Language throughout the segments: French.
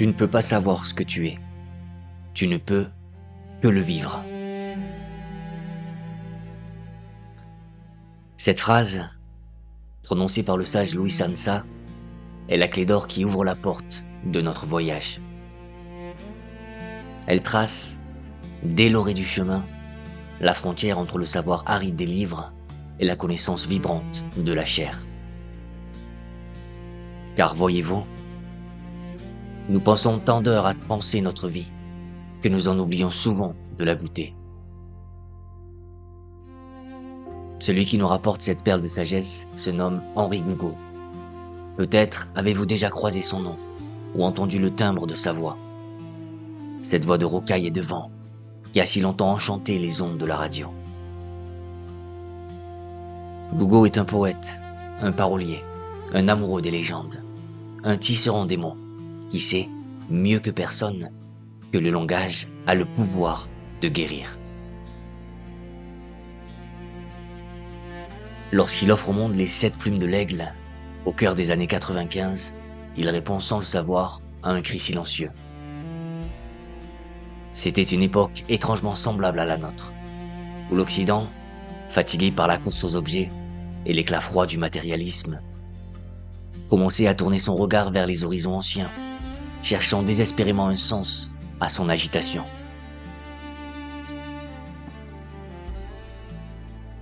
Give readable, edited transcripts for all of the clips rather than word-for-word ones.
Tu ne peux pas savoir ce que tu es. Tu ne peux que le vivre. Cette phrase, prononcée par le sage Louis Sansa, est la clé d'or qui ouvre la porte de notre voyage. Elle trace, dès l'orée du chemin, la frontière entre le savoir aride des livres et la connaissance vibrante de la chair. Car voyez-vous, nous pensons tant d'heures à penser notre vie que nous en oublions souvent de la goûter. Celui qui nous rapporte cette perle de sagesse se nomme Henri Gougaud. Peut-être avez-vous déjà croisé son nom ou entendu le timbre de sa voix. Cette voix de rocaille et de vent qui a si longtemps enchanté les ondes de la radio. Gougaud est un poète, un parolier, un amoureux des légendes, un tisserand des mots qui sait, mieux que personne, que le langage a le pouvoir de guérir. Lorsqu'il offre au monde les 7 plumes de l'aigle, au cœur des années 95, il répond sans le savoir à un cri silencieux. C'était une époque étrangement semblable à la nôtre, où l'Occident, fatigué par la course aux objets et l'éclat froid du matérialisme, commençait à tourner son regard vers les horizons anciens, cherchant désespérément un sens à son agitation.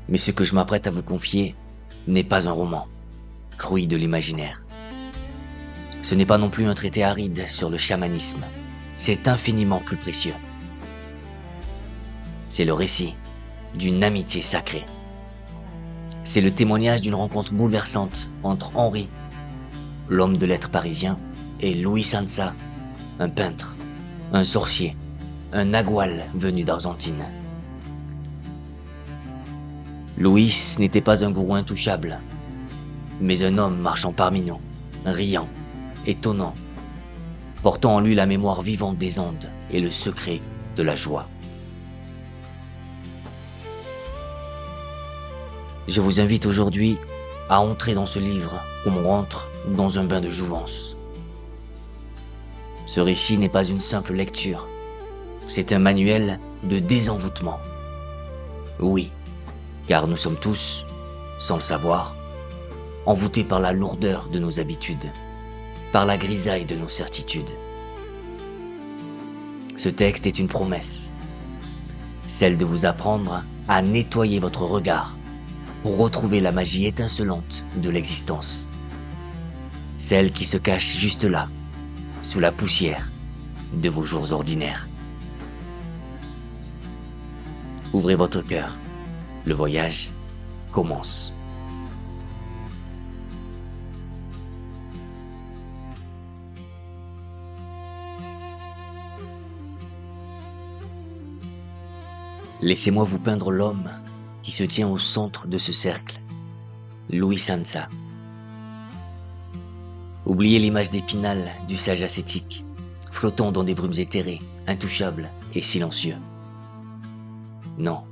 Mais ce que je m'apprête à vous confier n'est pas un roman, croué de l'imaginaire. Ce n'est pas non plus un traité aride sur le chamanisme, c'est infiniment plus précieux. C'est le récit d'une amitié sacrée. C'est le témoignage d'une rencontre bouleversante entre Henri, l'homme de lettres parisien, et Louis Sansa, un peintre, un sorcier, un nagual venu d'Argentine. Louis n'était pas un gourou intouchable, mais un homme marchant parmi nous, riant, étonnant, portant en lui la mémoire vivante des ondes et le secret de la joie. Je vous invite aujourd'hui à entrer dans ce livre comme on rentre dans un bain de jouvence. Ce récit n'est pas une simple lecture, c'est un manuel de désenvoûtement. Oui, car nous sommes tous, sans le savoir, envoûtés par la lourdeur de nos habitudes, par la grisaille de nos certitudes. Ce texte est une promesse, celle de vous apprendre à nettoyer votre regard pour retrouver la magie étincelante de l'existence, celle qui se cache juste là, sous la poussière de vos jours ordinaires. Ouvrez votre cœur, le voyage commence. Laissez-moi vous peindre l'homme qui se tient au centre de ce cercle, Louis Sansa. Oubliez l'image d'Épinal du sage ascétique, flottant dans des brumes éthérées, intouchable et silencieux. Non,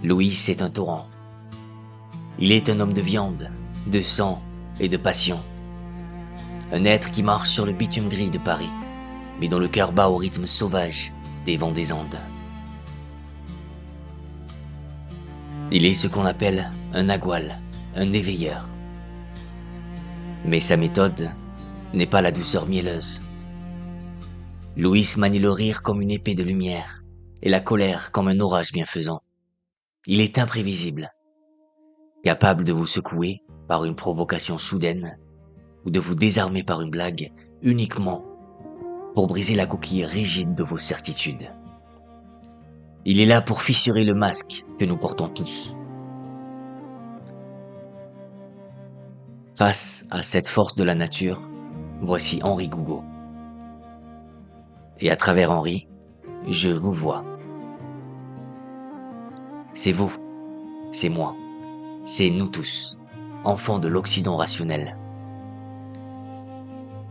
Louis est un torrent. Il est un homme de viande, de sang et de passion. Un être qui marche sur le bitume gris de Paris, mais dont le cœur bat au rythme sauvage des vents des Andes. Il est ce qu'on appelle un nagual, un éveilleur. Mais sa méthode n'est pas la douceur mielleuse. Louis manie le rire comme une épée de lumière et la colère comme un orage bienfaisant. Il est imprévisible, capable de vous secouer par une provocation soudaine ou de vous désarmer par une blague uniquement pour briser la coquille rigide de vos certitudes. Il est là pour fissurer le masque que nous portons tous. Face à cette force de la nature, voici Henri Gougaud. Et à travers Henri, je vous vois. C'est vous, c'est moi, c'est nous tous, enfants de l'Occident rationnel.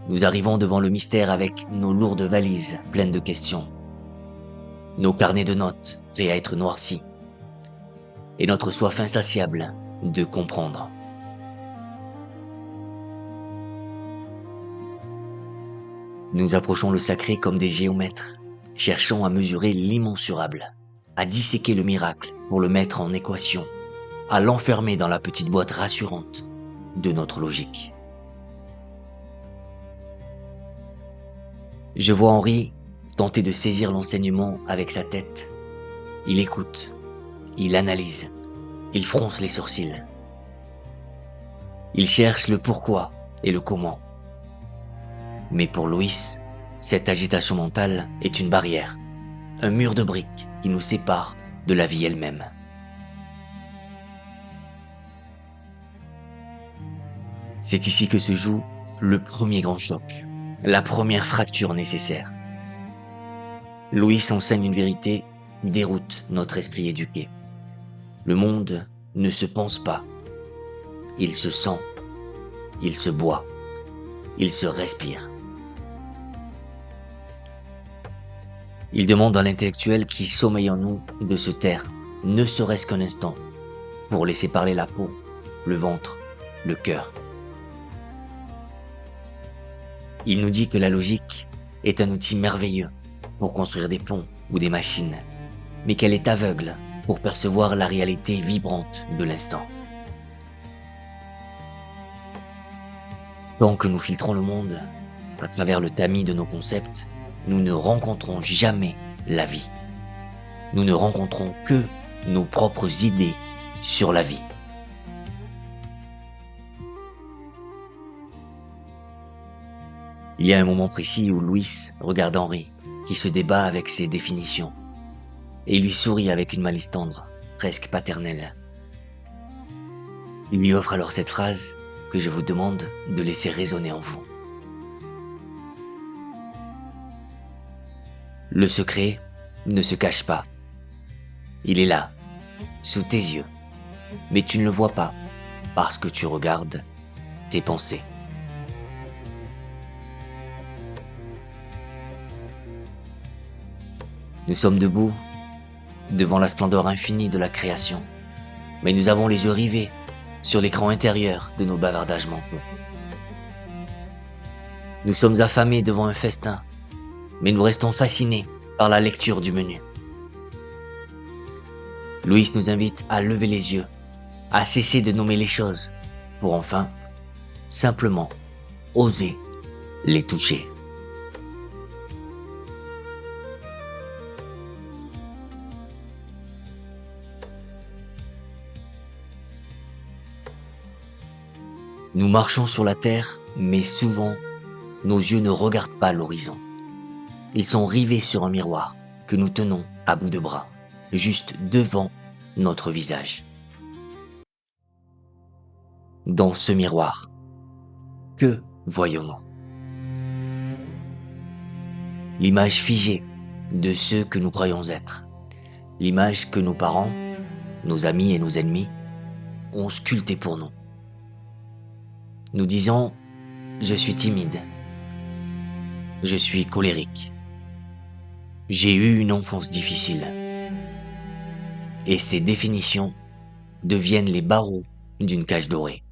Nous arrivons devant le mystère avec nos lourdes valises pleines de questions, nos carnets de notes prêts à être noircis, et notre soif insatiable de comprendre. Nous approchons le sacré comme des géomètres, cherchant à mesurer l'immensurable, à disséquer le miracle pour le mettre en équation, à l'enfermer dans la petite boîte rassurante de notre logique. Je vois Henri tenter de saisir l'enseignement avec sa tête. Il écoute, il analyse, il fronce les sourcils. Il cherche le pourquoi et le comment. Mais pour Louis, cette agitation mentale est une barrière, un mur de briques qui nous sépare de la vie elle-même. C'est ici que se joue le premier grand choc, la première fracture nécessaire. Louis enseigne une vérité, déroute notre esprit éduqué. Le monde ne se pense pas, il se sent, il se boit, il se respire. Il demande à l'intellectuel qui sommeille en nous de se taire, ne serait-ce qu'un instant, pour laisser parler la peau, le ventre, le cœur. Il nous dit que la logique est un outil merveilleux pour construire des ponts ou des machines, mais qu'elle est aveugle pour percevoir la réalité vibrante de l'instant. Tant que nous filtrons le monde à travers le tamis de nos concepts, nous ne rencontrons jamais la vie. Nous ne rencontrons que nos propres idées sur la vie. Il y a un moment précis où Louis regarde Henri, qui se débat avec ses définitions, et lui sourit avec une malice tendre, presque paternelle. Il lui offre alors cette phrase que je vous demande de laisser résonner en vous. Le secret ne se cache pas. Il est là, sous tes yeux, mais tu ne le vois pas parce que tu regardes tes pensées. Nous sommes debout devant la splendeur infinie de la création, mais nous avons les yeux rivés sur l'écran intérieur de nos bavardages mentaux. Nous sommes affamés devant un festin, mais nous restons fascinés par la lecture du menu. Louis nous invite à lever les yeux, à cesser de nommer les choses, pour enfin, simplement, oser les toucher. Nous marchons sur la terre, mais souvent, nos yeux ne regardent pas l'horizon. Ils sont rivés sur un miroir que nous tenons à bout de bras, juste devant notre visage. Dans ce miroir, que voyons-nous? L'image figée de ceux que nous croyons être. L'image que nos parents, nos amis et nos ennemis ont sculptée pour nous. Nous disons « je suis timide »,« je suis colérique », j'ai eu une enfance difficile. Et ces définitions deviennent les barreaux d'une cage dorée.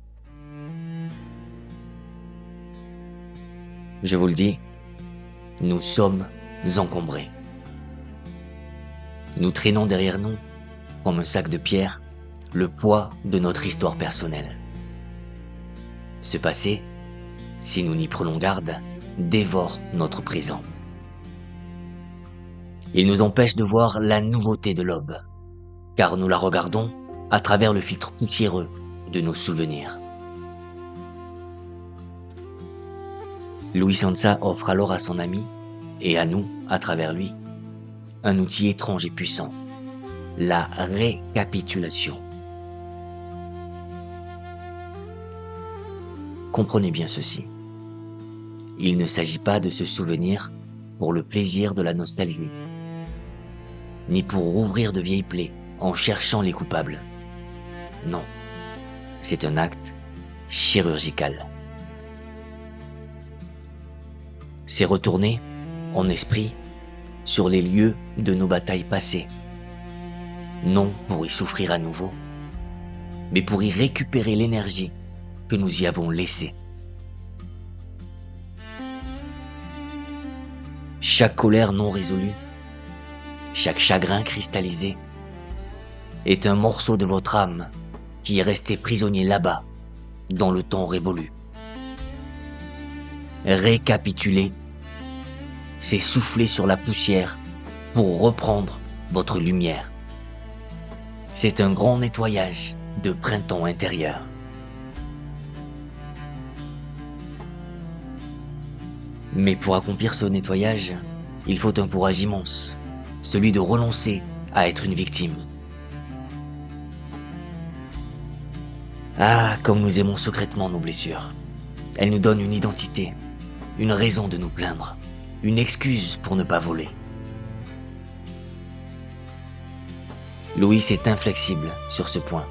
Je vous le dis, nous sommes encombrés. Nous traînons derrière nous, comme un sac de pierre, le poids de notre histoire personnelle. Ce passé, si nous n'y prenons garde, dévore notre présent. Il nous empêche de voir la nouveauté de l'aube, car nous la regardons à travers le filtre poussiéreux de nos souvenirs. Louis Sansa offre alors à son ami, et à nous, à travers lui, un outil étrange et puissant, la récapitulation. Comprenez bien ceci. Il ne s'agit pas de se souvenir pour le plaisir de la nostalgie, ni pour rouvrir de vieilles plaies en cherchant les coupables. Non, c'est un acte chirurgical. C'est retourner, en esprit, sur les lieux de nos batailles passées, non pour y souffrir à nouveau, mais pour y récupérer l'énergie que nous y avons laissée. Chaque colère non résolue, chaque chagrin cristallisé, est un morceau de votre âme qui est resté prisonnier là-bas, dans le temps révolu. Récapituler, c'est souffler sur la poussière pour reprendre votre lumière. C'est un grand nettoyage de printemps intérieur. Mais pour accomplir ce nettoyage, il faut un courage immense, celui de renoncer à être une victime. Ah, comme nous aimons secrètement nos blessures. Elles nous donnent une identité, une raison de nous plaindre, une excuse pour ne pas voler. Louis est inflexible sur ce point.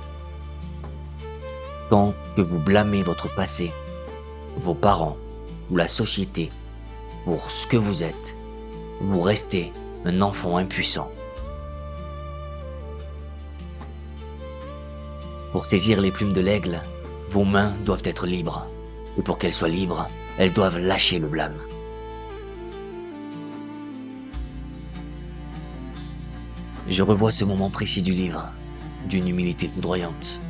Tant que vous blâmez votre passé, vos parents ou la société pour ce que vous êtes, vous restez un enfant impuissant. Pour saisir les plumes de l'aigle, vos mains doivent être libres. Et pour qu'elles soient libres, elles doivent lâcher le blâme. Je revois ce moment précis du livre, d'une humilité foudroyante,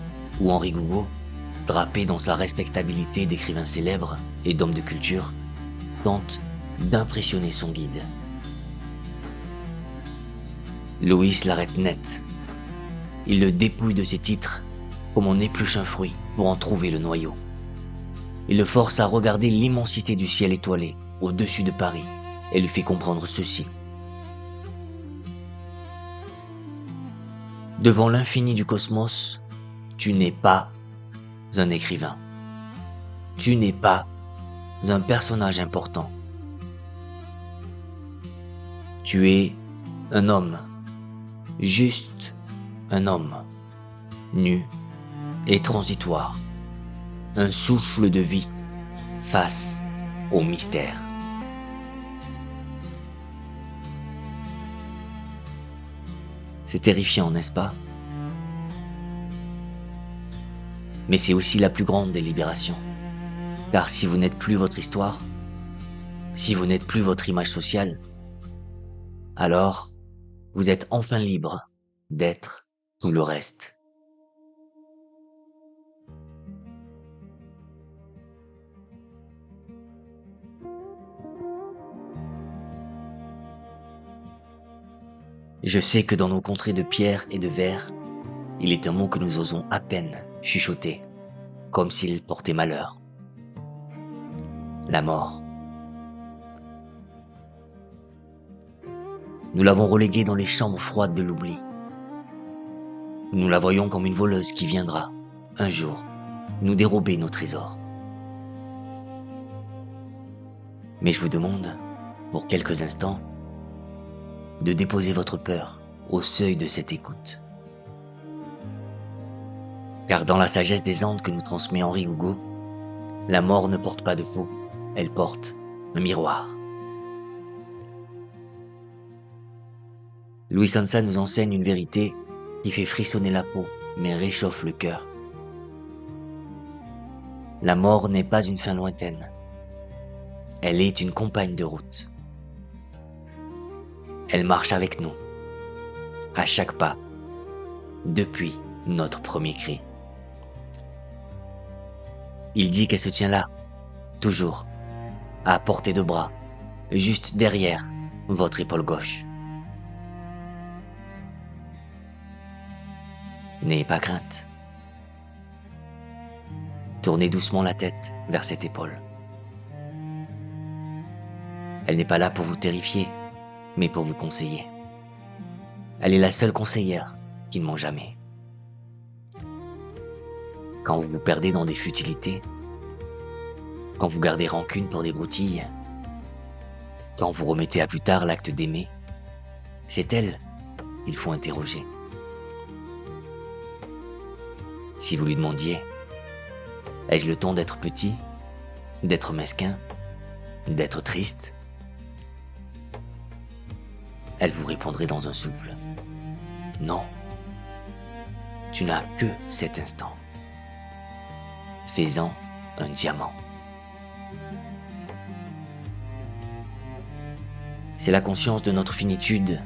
où Henri Gougaud, drapé dans sa respectabilité d'écrivain célèbre et d'homme de culture, tente d'impressionner son guide. Louis l'arrête net. Il le dépouille de ses titres comme on épluche un fruit pour en trouver le noyau. Il le force à regarder l'immensité du ciel étoilé au-dessus de Paris et lui fait comprendre ceci. Devant l'infini du cosmos, tu n'es pas un écrivain. Tu n'es pas un personnage important. Tu es un homme, juste un homme, nu et transitoire, un souffle de vie face au mystère. C'est terrifiant, n'est-ce pas? Mais c'est aussi la plus grande des libérations. Car si vous n'êtes plus votre histoire, si vous n'êtes plus votre image sociale, alors vous êtes enfin libre d'être tout le reste. Je sais que dans nos contrées de pierre et de verre, il est un mot que nous osons à peine chuchoter, comme s'il portait malheur. La mort. Nous l'avons reléguée dans les chambres froides de l'oubli. Nous la voyons comme une voleuse qui viendra, un jour, nous dérober nos trésors. Mais je vous demande, pour quelques instants, de déposer votre peur au seuil de cette écoute. Car dans la sagesse des Andes que nous transmet Henri Gougaud, la mort ne porte pas de faux, elle porte un miroir. Louis Sansa nous enseigne une vérité qui fait frissonner la peau, mais réchauffe le cœur. La mort n'est pas une fin lointaine. Elle est une compagne de route. Elle marche avec nous, à chaque pas, depuis notre premier cri. Il dit qu'elle se tient là, toujours, à portée de bras, juste derrière votre épaule gauche. N'ayez pas crainte. Tournez doucement la tête vers cette épaule. Elle n'est pas là pour vous terrifier, mais pour vous conseiller. Elle est la seule conseillère qui ne ment jamais. Quand vous vous perdez dans des futilités, quand vous gardez rancune pour des broutilles, quand vous remettez à plus tard l'acte d'aimer, c'est elle qu'il faut interroger. Si vous lui demandiez, ai-je le temps d'être petit, d'être mesquin, d'être triste? Elle vous répondrait dans un souffle. Non, tu n'as que cet instant. Fais-en un diamant. C'est la conscience de notre finitude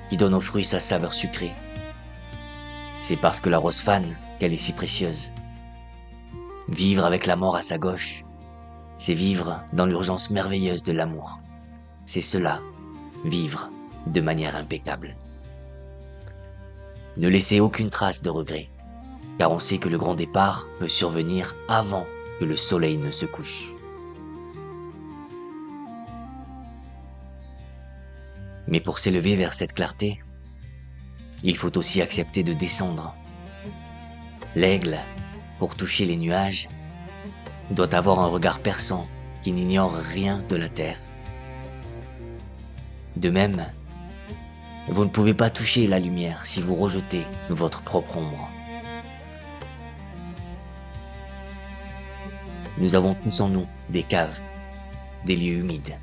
qui donne aux fruits sa saveur sucrée. C'est parce que la rose fane qu'elle est si précieuse. Vivre avec la mort à sa gauche, c'est vivre dans l'urgence merveilleuse de l'amour. C'est cela, vivre de manière impeccable. Ne laissez aucune trace de regret, car on sait que le grand départ peut survenir avant que le soleil ne se couche. Mais pour s'élever vers cette clarté, il faut aussi accepter de descendre. L'aigle, pour toucher les nuages, doit avoir un regard perçant qui n'ignore rien de la terre. De même, vous ne pouvez pas toucher la lumière si vous rejetez votre propre ombre. Nous avons tous en nous des caves, des lieux humides,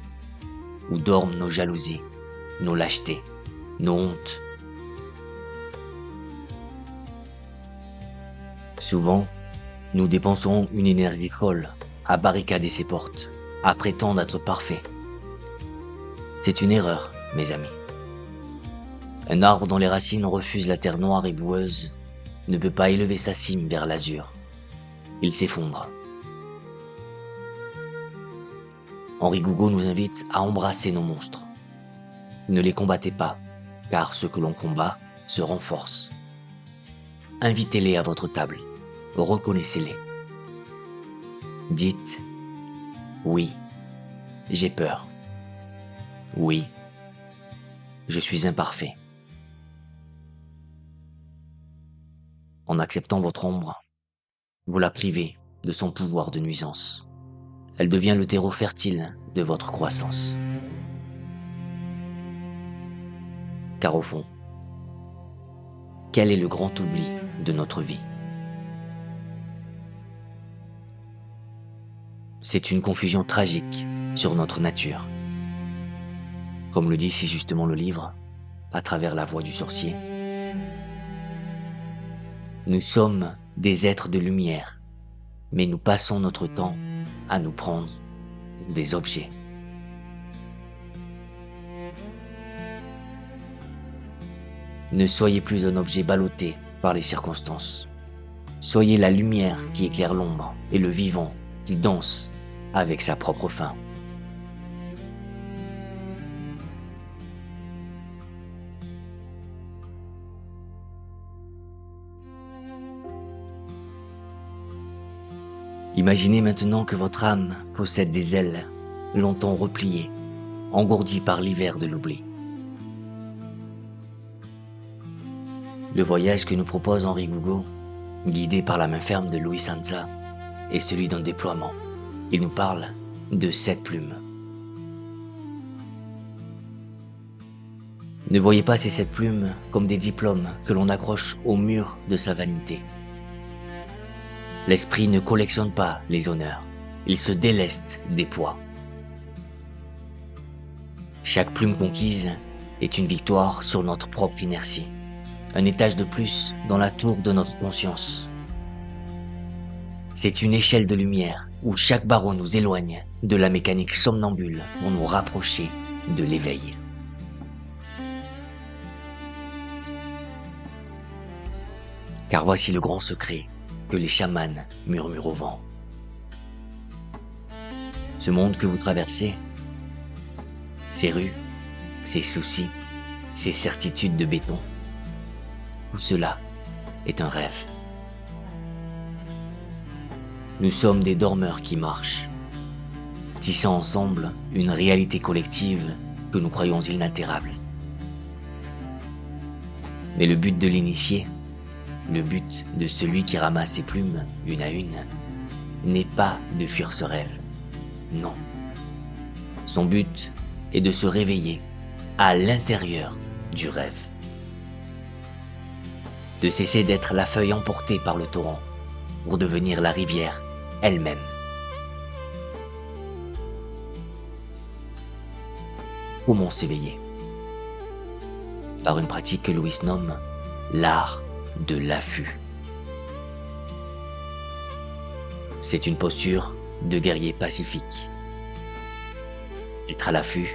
où dorment nos jalousies, nos lâchetés, nos hontes. Souvent, nous dépensons une énergie folle à barricader ces portes, à prétendre être parfaits. C'est une erreur, mes amis. Un arbre dont les racines refusent la terre noire et boueuse ne peut pas élever sa cime vers l'azur. Il s'effondre. Henri Gougaud nous invite à embrasser nos monstres. Ne les combattez pas, car ce que l'on combat se renforce. Invitez-les à votre table, reconnaissez-les. Dites « Oui, j'ai peur. Oui, je suis imparfait. » En acceptant votre ombre, vous la privez de son pouvoir de nuisance. Elle devient le terreau fertile de votre croissance. Car au fond, quel est le grand oubli de notre vie? C'est une confusion tragique sur notre nature. Comme le dit si justement le livre, à travers la voix du sorcier. Nous sommes des êtres de lumière, mais nous passons notre temps à nous prendre pour des objets. Ne soyez plus un objet ballotté par les circonstances. Soyez la lumière qui éclaire l'ombre et le vivant qui danse avec sa propre fin. Imaginez maintenant que votre âme possède des ailes, longtemps repliées, engourdies par l'hiver de l'oubli. Le voyage que nous propose Henri Gougaud, guidé par la main ferme de Louis Sanza, est celui d'un déploiement. Il nous parle de 7 plumes. Ne voyez pas ces 7 plumes comme des diplômes que l'on accroche au mur de sa vanité. L'esprit ne collectionne pas les honneurs, il se déleste des poids. Chaque plume conquise est une victoire sur notre propre inertie, un étage de plus dans la tour de notre conscience. C'est une échelle de lumière où chaque barreau nous éloigne de la mécanique somnambule pour nous rapprocher de l'éveil. Car voici le grand secret que les chamans murmurent au vent. Ce monde que vous traversez, ces rues, ces soucis, ces certitudes de béton, tout cela est un rêve. Nous sommes des dormeurs qui marchent, tissant ensemble une réalité collective que nous croyons inaltérable. Mais le but de l'initié, le but de celui qui ramasse ses plumes une à une, n'est pas de fuir ce rêve. Non. Son but est de se réveiller à l'intérieur du rêve. De cesser d'être la feuille emportée par le torrent pour devenir la rivière elle-même. Comment s'éveiller? Par une pratique que Louis nomme l'art de l'affût. C'est une posture de guerrier pacifique. Être à l'affût,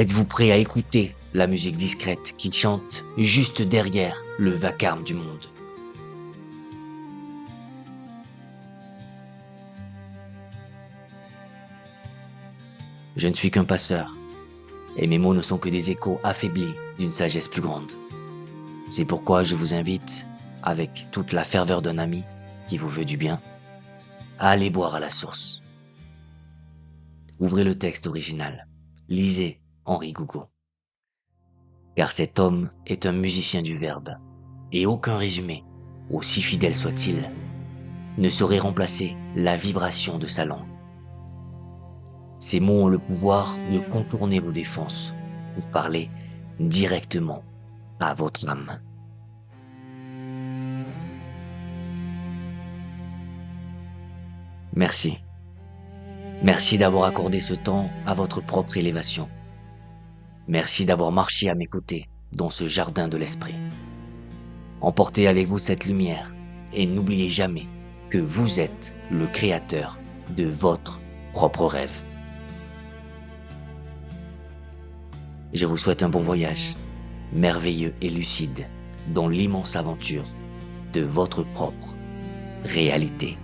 Êtes-vous prêt à écouter la musique discrète qui chante juste derrière le vacarme du monde? Je ne suis qu'un passeur, et mes mots ne sont que des échos affaiblis d'une sagesse plus grande. C'est pourquoi je vous invite, avec toute la ferveur d'un ami qui vous veut du bien, à aller boire à la source. Ouvrez le texte original, lisez Henri Gougaud. Car cet homme est un musicien du verbe, et aucun résumé, aussi fidèle soit-il, ne saurait remplacer la vibration de sa langue. Ces mots ont le pouvoir de contourner vos défenses pour parler directement à votre âme. Merci. Merci d'avoir accordé ce temps à votre propre élévation. Merci d'avoir marché à mes côtés dans ce jardin de l'esprit. Emportez avec vous cette lumière et n'oubliez jamais que vous êtes le créateur de votre propre rêve. Je vous souhaite un bon voyage, merveilleux et lucide, dans l'immense aventure de votre propre réalité.